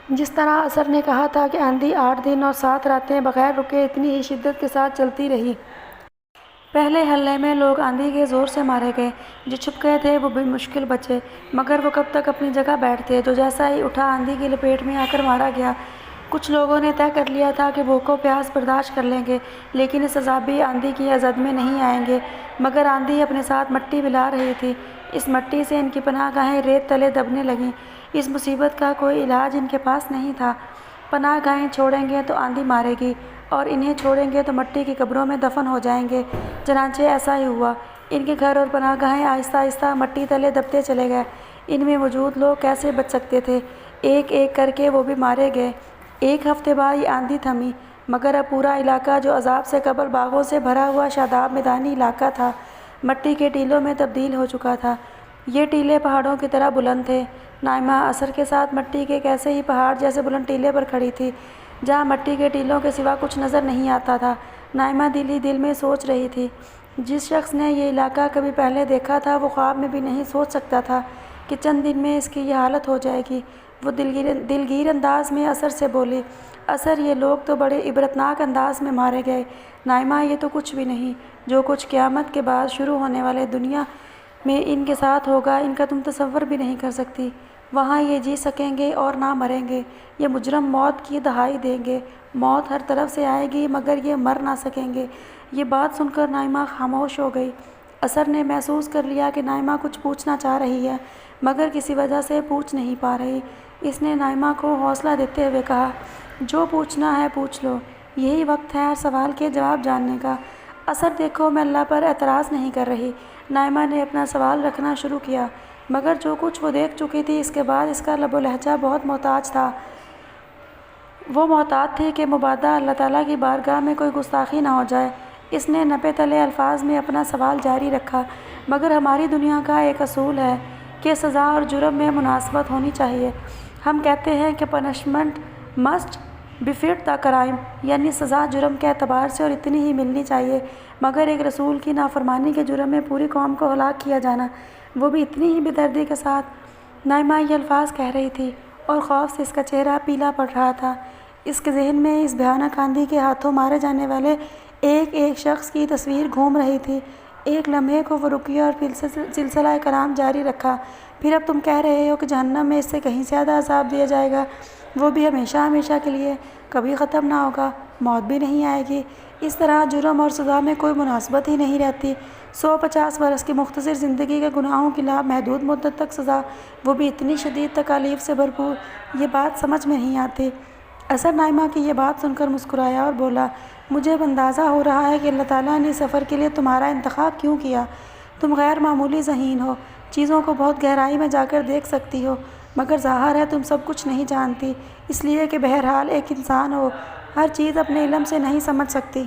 جس طرح اثر نے کہا تھا کہ آندھی 8 دن اور 7 راتیں بغیر رکے اتنی ہی شدت کے ساتھ چلتی رہی۔ پہلے حلے میں لوگ آندھی کے زور سے مارے گئے، جو چھپ گئے تھے وہ بھی مشکل بچے، مگر وہ کب تک اپنی جگہ بیٹھتے جو جیسا ہی اٹھا آندھی کی لپیٹ میں آ کر مارا گیا۔ کچھ لوگوں نے طے کر لیا تھا کہ بھوک و پیاس برداشت کر لیں گے، لیکن اس عذابی آندھی کی زد میں نہیں آئیں گے، مگر آندھی اپنے ساتھ مٹی بھی لا رہی تھی۔ اس مٹی سے ان کی پناہ گاہیں ریت تلے دبنے لگیں۔ اس مصیبت کا کوئی علاج ان کے پاس نہیں تھا۔ پناہ گاہیں چھوڑیں گے تو آندھی مارے گی، اور انہیں چھوڑیں گے تو مٹی کی قبروں میں دفن ہو جائیں گے۔ چنانچہ ایسا ہی ہوا۔ ان کے گھر اور پناہ گاہیں آہستہ آہستہ مٹی تلے دبتے چلے گئے۔ ان میں موجود لوگ کیسے بچ سکتے تھے؟ ایک ایک کر کے وہ بھی مارے گئے۔ 1 ہفتے بعد یہ آندھی تھمی، مگر اب پورا علاقہ جو عذاب سے قبل باغوں سے بھرا ہوا شاداب میدانی علاقہ تھا، مٹی کے ٹیلوں میں تبدیل ہو چکا تھا۔ یہ ٹیلے پہاڑوں کی طرح بلند تھے۔ نائمہ اثر کے ساتھ مٹی کے ایک ایسے ہی پہاڑ جیسے بلند ٹیلے پر کھڑی تھی، جہاں مٹی کے ٹیلوں کے سوا کچھ نظر نہیں آتا تھا۔ نائمہ دل ہی دل میں سوچ رہی تھی، جس شخص نے یہ علاقہ کبھی پہلے دیکھا تھا وہ خواب میں بھی نہیں سوچ سکتا تھا کہ چند دن میں اس کی یہ حالت ہو جائے گی۔ وہ دلگیر انداز میں اثر سے بولی، اثر یہ لوگ تو بڑے عبرتناک انداز میں مارے گئے۔ نائمہ یہ تو کچھ بھی نہیں، جو کچھ قیامت کے بعد شروع ہونے والے دنیا میں ان کے ساتھ ہوگا ان کا تم تصور بھی نہیں کر سکتی۔ وہاں یہ جی سکیں گے اور نہ مریں گے، یہ مجرم موت کی دہائی دیں گے۔ موت ہر طرف سے آئے گی مگر یہ مر نہ سکیں گے۔ یہ بات سن کر نائمہ خاموش ہو گئی۔ اثر نے محسوس کر لیا کہ نائمہ کچھ پوچھنا چاہ رہی ہے، مگر کسی وجہ سے پوچھ نہیں پا رہی۔ اس نے نائمہ کو حوصلہ دیتے ہوئے کہا، جو پوچھنا ہے پوچھ لو، یہی وقت ہے ہر سوال کے جواب جاننے کا۔ اثر دیکھو، میں اللہ پر اعتراض نہیں کر رہی۔ نائمہ نے اپنا سوال رکھنا شروع کیا، مگر جو کچھ وہ دیکھ چکی تھی اس کے بعد اس کا لب و لہجہ بہت محتاج تھا۔ وہ محتاط تھی کہ مبادا اللہ تعالیٰ کی بارگاہ میں کوئی گستاخی نہ ہو جائے۔ اس نے نپے تلے الفاظ میں اپنا سوال جاری رکھا، مگر ہماری دنیا کا ایک اصول ہے کہ سزا اور جرم میں مناسبت ہونی چاہیے۔ ہم کہتے ہیں کہ پنشمنٹ مسٹ بفٹ دا کرائم، یعنی سزا جرم کے اعتبار سے اور اتنی ہی ملنی چاہیے، مگر ایک رسول کی نافرمانی کے جرم میں پوری قوم کو ہلاک کیا جانا، وہ بھی اتنی ہی بے دردی کے ساتھ۔ نائمہ یہ الفاظ کہہ رہی تھی اور خوف سے اس کا چہرہ پیلا پڑ رہا تھا۔ اس کے ذہن میں اس بھیانک آندھی کے ہاتھوں مارے جانے والے ایک ایک شخص کی تصویر گھوم رہی تھی۔ ایک لمحے کو وہ رکی اور پھر سلسلہ کلام جاری رکھا، پھر اب تم کہہ رہے ہو کہ جہنم میں اس سے کہیں زیادہ عذاب دیا جائے گا، وہ بھی ہمیشہ ہمیشہ کے لیے، کبھی ختم نہ ہوگا، موت بھی نہیں آئے گی۔ اس طرح جرم اور سزا میں کوئی مناسبت ہی نہیں رہتی۔ 150 برس کی مختصر زندگی کے گناہوں کی محدود مدت تک سزا، وہ بھی اتنی شدید تکالیف سے بھرپور، یہ بات سمجھ میں نہیں آتی۔ اثر نائمہ کی یہ بات سن کر مسکرایا اور بولا، مجھے اب اندازہ ہو رہا ہے کہ اللہ تعالیٰ نے سفر کے لیے تمہارا انتخاب کیوں کیا۔ تم غیر معمولی ذہین ہو، چیزوں کو بہت گہرائی میں جا کر دیکھ سکتی ہو، مگر ظاہر ہے تم سب کچھ نہیں جانتی، اس لیے کہ بہرحال ایک انسان ہو، ہر چیز اپنے علم سے نہیں سمجھ سکتی۔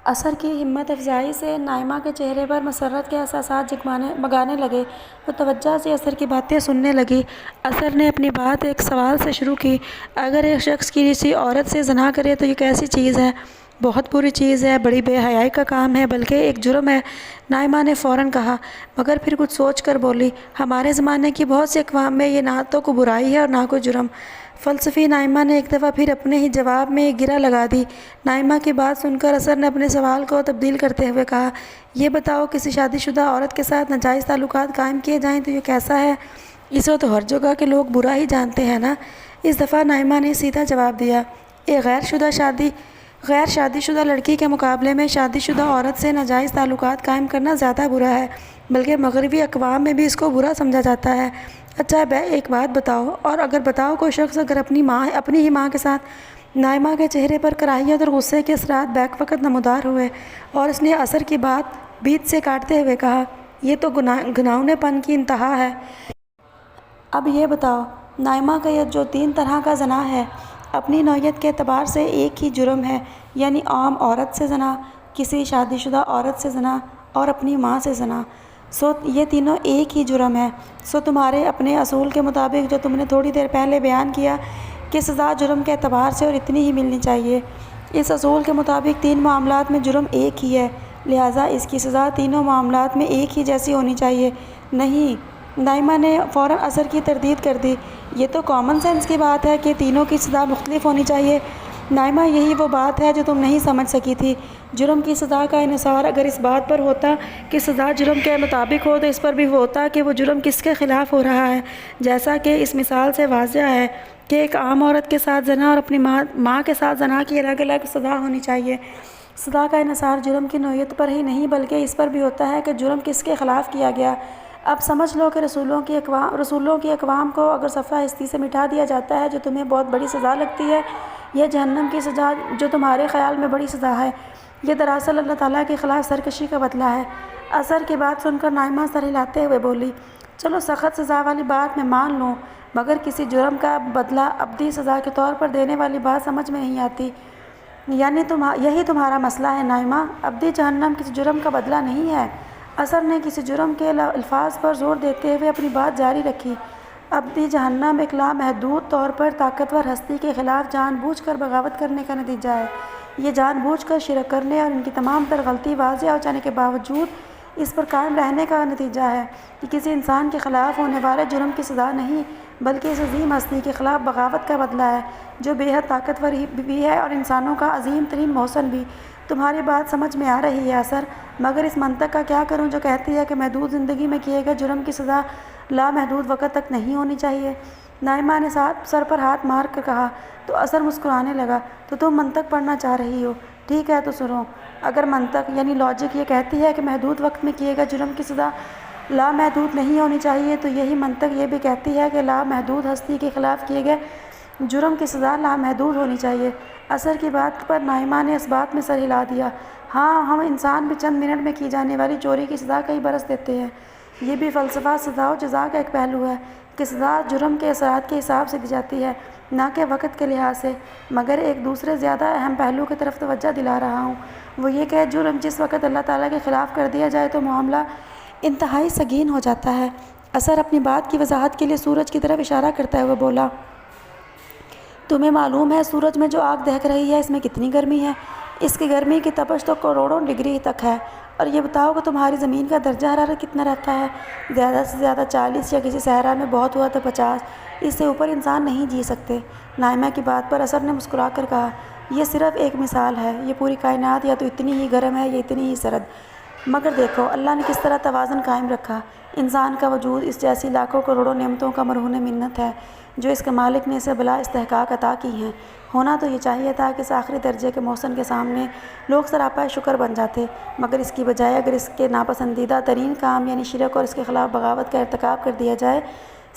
اثر کی ہمت افزائی سے نائمہ کے چہرے پر مسرت کے احساسات جگمگانے لگے۔ وہ توجہ سے اثر کی باتیں سننے لگی۔ اثر نے اپنی بات ایک سوال سے شروع کی، اگر ایک شخص کسی عورت سے زنا کرے تو یہ کیسی چیز ہے؟ بہت بری چیز ہے، بڑی بے حیائی کا کام ہے، بلکہ ایک جرم ہے۔ نائمہ نے فوراً کہا، مگر پھر کچھ سوچ کر بولی، ہمارے زمانے کی بہت سی اقوام میں یہ نہ تو کوئی برائی ہے اور نہ کوئی جرم۔ فلسفی نائمہ نے ایک دفعہ پھر اپنے ہی جواب میں ایک گرہ لگا دی۔ نائمہ کی بات سن کر اثر نے اپنے سوال کو تبدیل کرتے ہوئے کہا، یہ بتاؤ، کسی شادی شدہ عورت کے ساتھ ناجائز تعلقات قائم کیے جائیں تو یہ کیسا ہے؟ اسے تو ہر جگہ کے لوگ برا ہی جانتے ہیں نا۔ اس دفعہ نائمہ نے سیدھا جواب دیا، ایک غیر شادی شدہ لڑکی کے مقابلے میں شادی شدہ عورت سے ناجائز تعلقات قائم کرنا زیادہ برا ہے، بلکہ مغربی اقوام میں بھی اس کو برا سمجھا جاتا ہے۔ اچھا ایک بات بتاؤ، اور اگر بتاؤ، کوئی شخص اگر اپنی ہی ماں کے ساتھ۔ نائمہ کے چہرے پر کراہیت اور غصے کے اثرات بیک وقت نمودار ہوئے، اور اس نے اثر کی بات بیچ سے کاٹتے ہوئے کہا، یہ تو گھناؤنے پن کی انتہا ہے۔ اب یہ بتاؤ، نائمہ کا یہ جو 3 طرح کا زنا ہے، اپنی نوعیت کے اعتبار سے ایک ہی جرم ہے، یعنی عام عورت سے زنا، کسی شادی شدہ عورت سے زنا اور اپنی ماں سے زنا، یہ تینوں ایک ہی جرم ہے۔ تمہارے اپنے اصول کے مطابق جو تم نے تھوڑی دیر پہلے بیان کیا کہ سزا جرم کے اعتبار سے اور اتنی ہی ملنی چاہیے، اس اصول کے مطابق 3 معاملات میں جرم ایک ہی ہے، لہٰذا اس کی سزا تینوں معاملات میں ایک ہی جیسی ہونی چاہیے۔ نہیں، نائمہ نے فوراً اثر کی تردید کر دی۔ یہ تو کامن سینس کی بات ہے کہ تینوں کی سزا مختلف ہونی چاہیے۔ نائمہ یہی وہ بات ہے جو تم نہیں سمجھ سکی تھی۔ جرم کی سزا کا انحصار اگر اس بات پر ہوتا کہ سزا جرم کے مطابق ہو تو اس پر بھی ہوتا کہ وہ جرم کس کے خلاف ہو رہا ہے، جیسا کہ اس مثال سے واضح ہے کہ ایک عام عورت کے ساتھ زنا اور اپنی ماں کے ساتھ زنا کی الگ الگ سزا ہونی چاہیے۔ سزا کا انحصار جرم کی نوعیت پر ہی نہیں بلکہ اس پر بھی ہوتا ہے کہ جرم کس کے خلاف کیا گیا۔ اب سمجھ لو کہ رسولوں کی اقوام کو اگر صفحہ ہستی سے مٹا دیا جاتا ہے جو تمہیں بہت بڑی سزا لگتی ہے، یہ جہنم کی سزا جو تمہارے خیال میں بڑی سزا ہے، یہ دراصل اللہ تعالیٰ کے خلاف سرکشی کا بدلہ ہے۔ اثر کی بات سن کر نائمہ سر ہلاتے ہوئے بولی، چلو سخت سزا والی بات میں مان لوں، مگر کسی جرم کا بدلہ ابدی سزا کے طور پر دینے والی بات سمجھ میں نہیں آتی۔ یعنی یہی تمہارا مسئلہ ہے نائمہ، ابدی جہنم کسی جرم کا بدلہ نہیں ہے۔ اثر نے کسی جرم کے الفاظ پر زور دیتے ہوئے اپنی بات جاری رکھی۔ ابدی جہنم ایک لامحدود طور پر طاقتور ہستی کے خلاف جان بوجھ کر بغاوت کرنے کا نتیجہ ہے۔ یہ جان بوجھ کر شرک کرنے اور ان کی تمام تر غلطی واضح ہو جانے کے باوجود اس پر قائم رہنے کا نتیجہ ہے کہ کسی انسان کے خلاف ہونے والے جرم کی سزا نہیں بلکہ اس عظیم ہستی کے خلاف بغاوت کا بدلہ ہے جو بے حد طاقتور بھی ہے اور انسانوں کا عظیم ترین محسن بھی۔ تمہاری بات سمجھ میں آ رہی ہے اثر، مگر اس منطق کا کیا کروں جو کہتی ہے کہ محدود زندگی میں کیے گئے جرم کی سزا لامحدود وقت تک نہیں ہونی چاہیے۔ نائمہ نے سر پر ہاتھ مار کر کہا تو اثر مسکرانے لگا۔ تو تم منطق پڑھنا چاہ رہی ہو؟ ٹھیک ہے تو سنو۔ اگر منطق یعنی لاجک یہ کہتی ہے کہ محدود وقت میں کیے گئے جرم کی سزا لامحدود نہیں ہونی چاہیے تو یہی منطق یہ بھی کہتی ہے کہ لامحدود ہستی کے خلاف کیے گئے جرم کی سزا لامحدود ہونی چاہیے۔ اثر کی بات پر نائمہ نے اس بات میں سر ہلا دیا۔ ہاں، ہم انسان بھی چند منٹ میں کی جانے والی چوری کی سزا کئی برس دیتے ہیں۔ یہ بھی فلسفہ سزا و جزا کا ایک پہلو ہے کہ سزا جرم کے اثرات کے حساب سے دی جاتی ہے نہ کہ وقت کے لحاظ سے، مگر ایک دوسرے زیادہ اہم پہلو کی طرف توجہ دلا رہا ہوں، وہ یہ کہ جرم جس وقت اللہ تعالیٰ کے خلاف کر دیا جائے تو معاملہ انتہائی سنگین ہو جاتا ہے۔ اثر اپنی بات کی وضاحت کے لیے سورج کی طرف اشارہ کرتے ہوئے بولا، تمہیں معلوم ہے سورج میں جو آگ دہک رہی ہے اس میں کتنی گرمی ہے؟ اس کی گرمی کی تپش تو کروڑوں ڈگری تک ہے۔ اور یہ بتاؤ کہ تمہاری زمین کا درجہ حرارت کتنا رہتا ہے؟ زیادہ سے زیادہ 40 یا کسی صحرا میں بہت ہوا تو 50، اس سے اوپر انسان نہیں جی سکتے۔ نائمہ کی بات پر اثر نے مسکرا کر کہا، یہ صرف ایک مثال ہے، یہ پوری کائنات یا تو اتنی ہی گرم ہے یا اتنی ہی سرد، مگر دیکھو اللہ نے کس طرح توازن قائم رکھا۔ انسان کا وجود اس جیسی لاکھوں کروڑوں نعمتوں کا مرہون منت ہے جو اس کے مالک نے اسے بلا استحقاق عطا کی ہیں۔ ہونا تو یہ چاہیے تھا کہ اس آخری درجے کے محسن کے سامنے لوگ سراپا شکر بن جاتے، مگر اس کی بجائے اگر اس کے ناپسندیدہ ترین کام یعنی شرک اور اس کے خلاف بغاوت کا ارتکاب کر دیا جائے،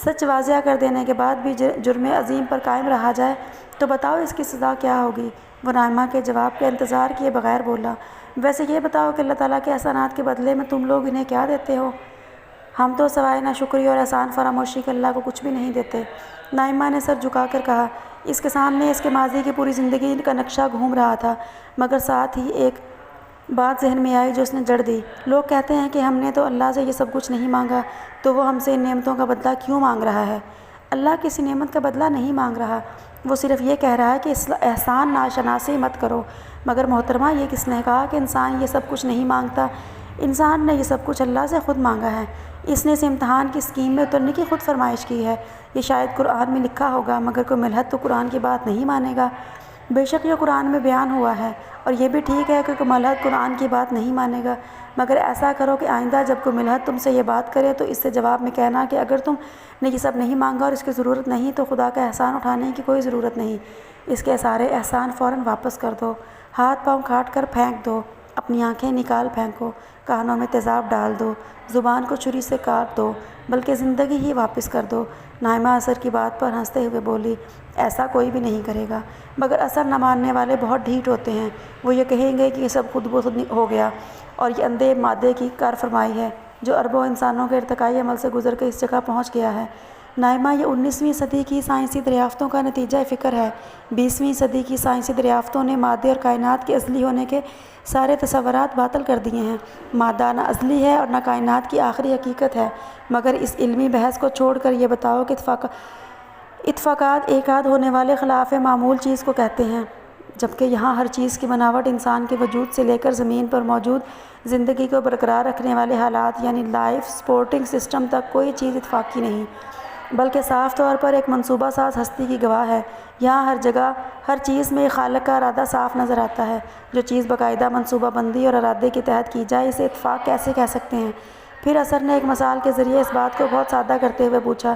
سچ واضح کر دینے کے بعد بھی جرم عظیم پر قائم رہا جائے تو بتاؤ اس کی سزا کیا ہوگی؟ وہ نائمہ کے جواب کا انتظار کیے بغیر بولا، ویسے یہ بتاؤ کہ اللہ تعالیٰ کے احسانات کے بدلے میں تم لوگ انہیں کیا دیتے ہو؟ ہم تو سوائے ناشکری اور احسان فراموشی کے اللہ کو کچھ بھی نہیں دیتے۔ نائمہ نے سر جھکا کر کہا، اس کے سامنے اس کے ماضی کی پوری زندگی کا نقشہ گھوم رہا تھا، مگر ساتھ ہی ایک بات ذہن میں آئی جو اس نے جڑ دی۔ لوگ کہتے ہیں کہ ہم نے تو اللہ سے یہ سب کچھ نہیں مانگا تو وہ ہم سے ان نعمتوں کا بدلہ کیوں مانگ رہا ہے؟ اللہ کسی نعمت کا بدلہ نہیں مانگ رہا، وہ صرف یہ کہہ رہا ہے کہ احسان ناشناسی مت کرو۔ مگر محترمہ، یہ کس نے کہا کہ انسان یہ سب کچھ نہیں مانگتا؟ انسان نے یہ سب کچھ اللہ سے خود مانگا ہے، اس نے اسے امتحان کی اسکیم میں اترنے کی خود فرمائش کی ہے۔ یہ شاید قرآن میں لکھا ہوگا، مگر کوئی ملحد تو قرآن کی بات نہیں مانے گا۔ بے شک یہ قرآن میں بیان ہوا ہے، اور یہ بھی ٹھیک ہے کہ کوئی ملحد قرآن کی بات نہیں مانے گا، مگر ایسا کرو کہ آئندہ جب کوئی ملحد تم سے یہ بات کرے تو اس سے جواب میں کہنا کہ اگر تم نے یہ سب نہیں مانگا اور اس کی ضرورت نہیں تو خدا کا احسان اٹھانے کی کوئی ضرورت نہیں، اس کے سارے احسان فوراً واپس کر دو، ہاتھ پاؤں کاٹ کر پھینک دو، اپنی آنکھیں نکال پھینکو، کانوں میں تیزاب ڈال دو، زبان کو چھری سے کاٹ دو، بلکہ زندگی ہی واپس کر دو۔ نائمہ اثر کی بات پر ہنستے ہوئے بولی، ایسا کوئی بھی نہیں کرے گا، مگر اثر نہ ماننے والے بہت ڈھیٹ ہوتے ہیں، وہ یہ کہیں گے کہ یہ سب خود بخود ہو گیا اور یہ اندھے مادے کی کار فرمائی ہے جو اربوں انسانوں کے ارتقائی عمل سے گزر کے اس جگہ پہنچ گیا ہے۔ نائمہ، یہ 19ویں صدی کی سائنسی دریافتوں کا نتیجہ فکر ہے۔ 20ویں صدی کی سائنسی دریافتوں نے مادے اور کائنات کے ازلی ہونے کے سارے تصورات باطل کر دیے ہیں۔ مادہ نہ ازلی ہے اور نہ کائنات کی آخری حقیقت ہے، مگر اس علمی بحث کو چھوڑ کر یہ بتاؤ کہ اتفاقات ایک آدھ ہونے والے خلاف معمول چیز کو کہتے ہیں۔ جبکہ یہاں ہر چیز کی بناوٹ انسان کے وجود سے لے کر زمین پر موجود زندگی کو برقرار رکھنے والے حالات یعنی لائف سپورٹنگ سسٹم تک کوئی چیز اتفاقی نہیں، بلکہ صاف طور پر ایک منصوبہ ساز ہستی کی گواہ ہے۔ یہاں ہر جگہ ہر چیز میں خالق کا ارادہ صاف نظر آتا ہے۔ جو چیز باقاعدہ منصوبہ بندی اور ارادے کے تحت کی جائے اسے اتفاق کیسے کہہ سکتے ہیں؟ پھر اثر نے ایک مثال کے ذریعے اس بات کو بہت سادہ کرتے ہوئے پوچھا،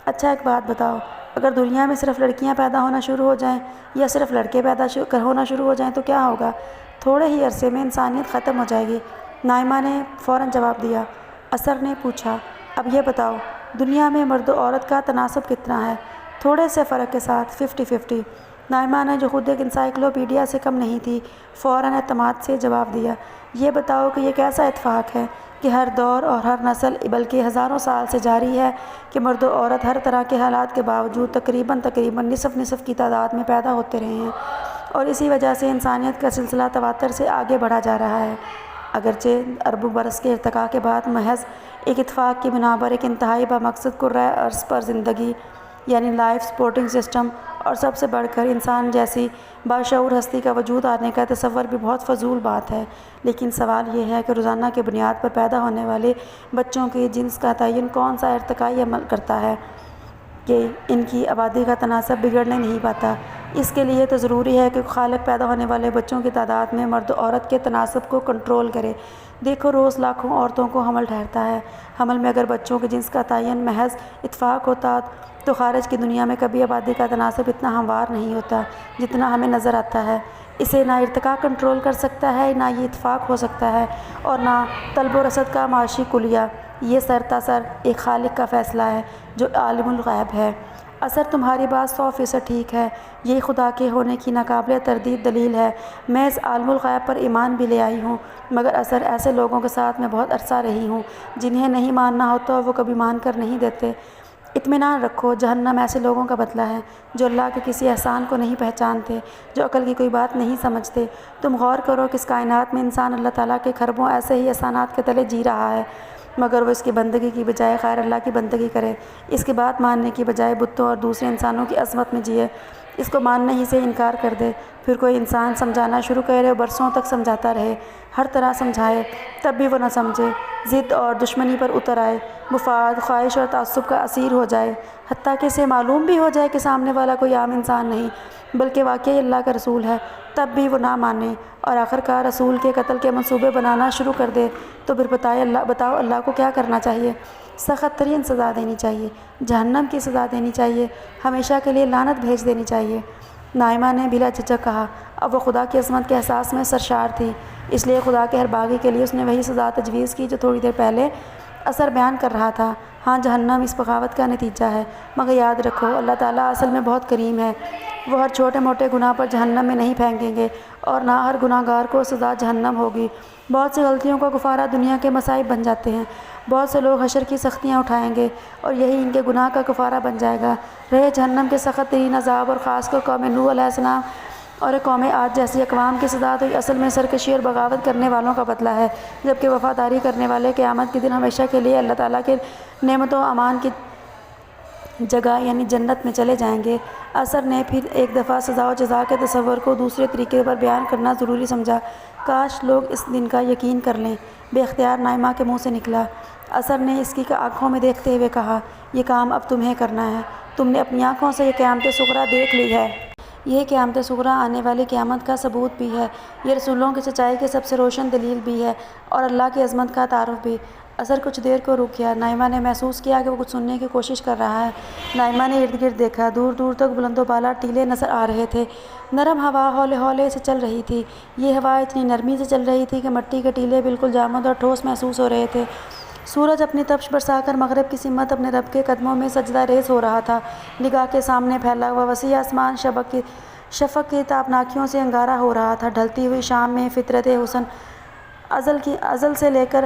اچھا ایک بات بتاؤ، اگر دنیا میں صرف لڑکیاں پیدا ہونا شروع ہو جائیں یا صرف لڑکے پیدا ہونا شروع ہو جائیں تو کیا ہوگا؟ تھوڑے ہی عرصے میں انسانیت ختم ہو جائے گی۔ نائمہ نے فوراً جواب دیا۔ اثر نے پوچھا، اب یہ بتاؤ دنیا میں مرد و عورت کا تناسب کتنا ہے؟ تھوڑے سے فرق کے ساتھ 50-50۔ نائمہ نے جو خود ایک انسائکلوپیڈیا سے کم نہیں تھی فوراً اعتماد سے جواب دیا، یہ بتاؤ کہ یہ کیسا اتفاق ہے کہ ہر دور اور ہر نسل بلکہ ہزاروں سال سے جاری ہے کہ مرد و عورت ہر طرح کے حالات کے باوجود تقریباً نصف کی تعداد میں پیدا ہوتے رہے ہیں، اور اسی وجہ سے انسانیت کا سلسلہ تواتر سے آگے بڑھا جا رہا ہے۔ اگرچہ اربوں برس کے ارتقاء کے بعد محض ایک اتفاق کی بنا پر ایک انتہائی بامقصد کرۂ ارض پر زندگی یعنی لائف سپورٹنگ سسٹم اور سب سے بڑھ کر انسان جیسی باشعور ہستی کا وجود آنے کا تصور بھی بہت فضول بات ہے، لیکن سوال یہ ہے کہ روزانہ کی بنیاد پر پیدا ہونے والے بچوں کے جنس کا تعین کون سا ارتقائی عمل کرتا ہے کہ ان کی آبادی کا تناسب بگڑنے نہیں پاتا؟ اس کے لیے تو ضروری ہے کہ خالق پیدا ہونے والے بچوں کی تعداد میں مرد و عورت کے تناسب کو کنٹرول کرے۔ دیکھو روز لاکھوں عورتوں کو حمل ٹھہرتا ہے۔ حمل میں اگر بچوں کے جنس کا تعین محض اتفاق ہوتا تو خارج کی دنیا میں کبھی آبادی کا تناسب اتنا ہموار نہیں ہوتا جتنا ہمیں نظر آتا ہے۔ اسے نہ ارتقاء کنٹرول کر سکتا ہے، نہ یہ اتفاق ہو سکتا ہے، اور نہ طلب و رسد کا معاشی کلیہ۔ یہ سرتاسر ایک خالق کا فیصلہ ہے جو عالم الغیب ہے۔ اثر تمہاری بات 100% ٹھیک ہے، یہ خدا کے ہونے کی ناقابل تردید دلیل ہے۔ میں اس عالم الغیب پر ایمان بھی لے آئی ہوں، مگر اثر ایسے لوگوں کے ساتھ میں بہت عرصہ رہی ہوں جنہیں نہیں ماننا ہوتا وہ کبھی مان کر نہیں دیتے۔ اطمینان رکھو، جہنم ایسے لوگوں کا بدلہ ہے جو اللہ کے کسی احسان کو نہیں پہچانتے، جو عقل کی کوئی بات نہیں سمجھتے۔ تم غور کرو کہ اس کائنات میں انسان اللہ تعالیٰ کے کھربوں ایسے ہی احسانات کے تلے جی رہا ہے، مگر وہ اس کی بندگی کی بجائے غیر اللہ کی بندگی کرے، اس کی بات ماننے کی بجائے بتوں اور دوسرے انسانوں کی عظمت میں جیے، اس کو ماننے ہی سے انکار کر دے۔ پھر کوئی انسان سمجھانا شروع کرے اور برسوں تک سمجھاتا رہے، ہر طرح سمجھائے، تب بھی وہ نہ سمجھے، ضد اور دشمنی پر اتر آئے، مفاد، خواہش اور تعصب کا اسیر ہو جائے، حتیٰ کہ اسے معلوم بھی ہو جائے کہ سامنے والا کوئی عام انسان نہیں بلکہ واقعی اللہ کا رسول ہے، تب بھی وہ نہ مانے اور آخرکار رسول کے قتل کے منصوبے بنانا شروع کر دے، تو پھر بتاؤ اللہ کو کیا کرنا چاہیے؟ سخت ترین سزا دینی چاہیے، جہنم کی سزا دینی چاہیے، ہمیشہ کے لیے لعنت بھیج دینی چاہیے۔ نائمہ نے بلا جھجک کہا۔ اب وہ خدا کی عظمت کے احساس میں سرشار تھی، اس لیے خدا کے ہر باغی کے لیے اس نے وہی سزا تجویز کی جو تھوڑی دیر پہلے اثر بیان کر رہا تھا۔ ہاں، جہنم اس بغاوت کا نتیجہ ہے، مگر یاد رکھو اللہ تعالیٰ اصل میں بہت کریم ہے۔ وہ ہر چھوٹے موٹے گناہ پر جہنم میں نہیں پھینکیں گے، اور نہ ہر گناہ گار کو سزا جہنم ہوگی۔ بہت سی غلطیوں کا گفارہ دنیا کے مصائب بن جاتے ہیں، بہت سے لوگ حشر کی سختیاں اٹھائیں گے اور یہی ان کے گناہ کا کفارہ بن جائے گا۔ رہے جہنم کے سخت ترین عذاب اور خاص کر قوم نوح علیہ السلام اور قوم عاد جیسی اقوام کی سزا، تو یہ اصل میں سرکشی اور بغاوت کرنے والوں کا بدلہ ہے، جبکہ وفاداری کرنے والے قیامت کے دن ہمیشہ کے لیے اللہ تعالیٰ کے نعمت و امان کی جگہ یعنی جنت میں چلے جائیں گے۔ اثر نے پھر ایک دفعہ سزا و جزا کے تصور کو دوسرے طریقے پر بیان کرنا ضروری سمجھا۔ کاش لوگ اس دن کا یقین کر لیں، بے اختیار نائمہ کے منہ سے نکلا۔ اثر نے اس کی آنکھوں میں دیکھتے ہوئے کہا، یہ کام اب تمہیں کرنا ہے، تم نے اپنی آنکھوں سے یہ قیامت صغریٰ دیکھ لی ہے۔ یہ قیامت صغریٰ آنے والی قیامت کا ثبوت بھی ہے، یہ رسولوں کی سچائی کی سب سے روشن دلیل بھی ہے، اور اللہ کی عظمت کا تعارف بھی۔ اثر کچھ دیر کو رک گیا۔ نائمہ نے محسوس کیا کہ وہ کچھ سننے کی کوشش کر رہا ہے۔ نائمہ نے ارد گرد دیکھا، دور دور تک بلند و بالا ٹیلے نظر آ رہے تھے۔ نرم ہوا ہولے ہولے سے چل رہی تھی، یہ ہوا اتنی نرمی سے چل رہی تھی کہ مٹی کے ٹیلے بالکل جامد اور ٹھوس محسوس ہو رہے تھے۔ سورج اپنی تپش برسا کر مغرب کی سمت اپنے رب کے قدموں میں سجدہ ریز ہو رہا تھا۔ نگاہ کے سامنے پھیلا ہوا وسیع آسمان شفق کی تابناکیوں سے انگارہ ہو رہا تھا۔ ڈھلتی ہوئی شام میں فطرت حسن ازل سے لے کر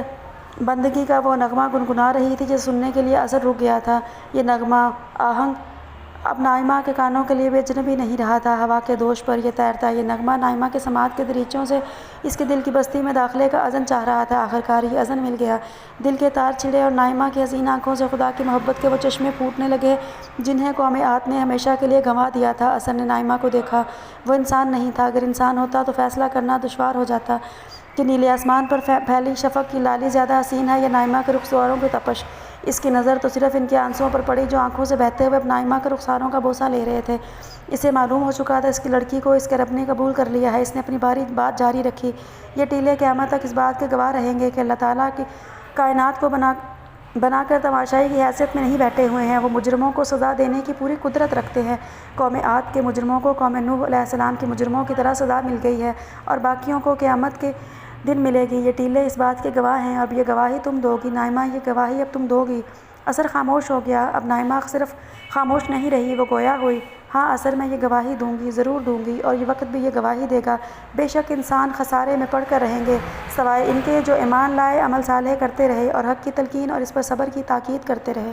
بندگی کا وہ نغمہ گنگنا رہی تھی جسے سننے کے لیے اثر رک گیا تھا۔ یہ نغمہ اب نائمہ کے کانوں کے لیے بھی اجنبی نہیں رہا تھا۔ ہوا کے دوش پر یہ تیرتا یہ نغمہ نائمہ کے سماعت کے دریچوں سے اس کے دل کی بستی میں داخلے کا اذن چاہ رہا تھا۔ آخرکار یہ اذن مل گیا، دل کے تار چھڑے اور نائمہ کی حسین آنکھوں سے خدا کی محبت کے وہ چشمے پھوٹنے لگے جنہیں قوم عاد نے ہمیشہ کے لیے گنوا دیا تھا۔ اثر نے نائمہ کو دیکھا، وہ انسان نہیں تھا۔ اگر انسان ہوتا تو فیصلہ کرنا دشوار ہو جاتا کہ نیلے آسمان پر پھیلی شفق کی لالی زیادہ حسین ہے یا نائمہ کے رخساروں کی تپش۔ اس کی نظر تو صرف ان کے آنسوؤں پر پڑی جو آنکھوں سے بہتے ہوئے اب نائمہ کے رخساروں کا بوسہ لے رہے تھے۔ اسے معلوم ہو چکا تھا اس کی لڑکی کو اس کے رب نے قبول کر لیا ہے۔ اس نے اپنی بات جاری رکھی، یہ ٹیلے قیامت تک اس بات کے گواہ رہیں گے کہ اللہ تعالیٰ کی کائنات کو بنا کر تماشائی کی حیثیت میں نہیں بیٹھے ہوئے ہیں، وہ مجرموں کو سزا دینے کی پوری قدرت رکھتے ہیں۔ قوم عاد کے مجرموں کو قوم نوح علیہ السلام کی مجرموں کی طرح سزا مل گئی ہے اور باقیوں کو قیامت کے دن ملے گی۔ یہ ٹیلے اس بات کے گواہ ہیں، اب یہ گواہی تم دو گی نائمہ، یہ گواہی اب تم دو گی۔ اثر خاموش ہو گیا۔ اب نائمہ صرف خاموش نہیں رہی، وہ گویا ہوئی۔ ہاں اثر، میں یہ گواہی دوں گی، ضرور دوں گی، اور یہ وقت بھی یہ گواہی دے گا۔ بے شک انسان خسارے میں پڑ کر رہیں گے سوائے ان کے جو ایمان لائے، عمل صالح کرتے رہے اور حق کی تلقین اور اس پر صبر کی تاکید کرتے رہے۔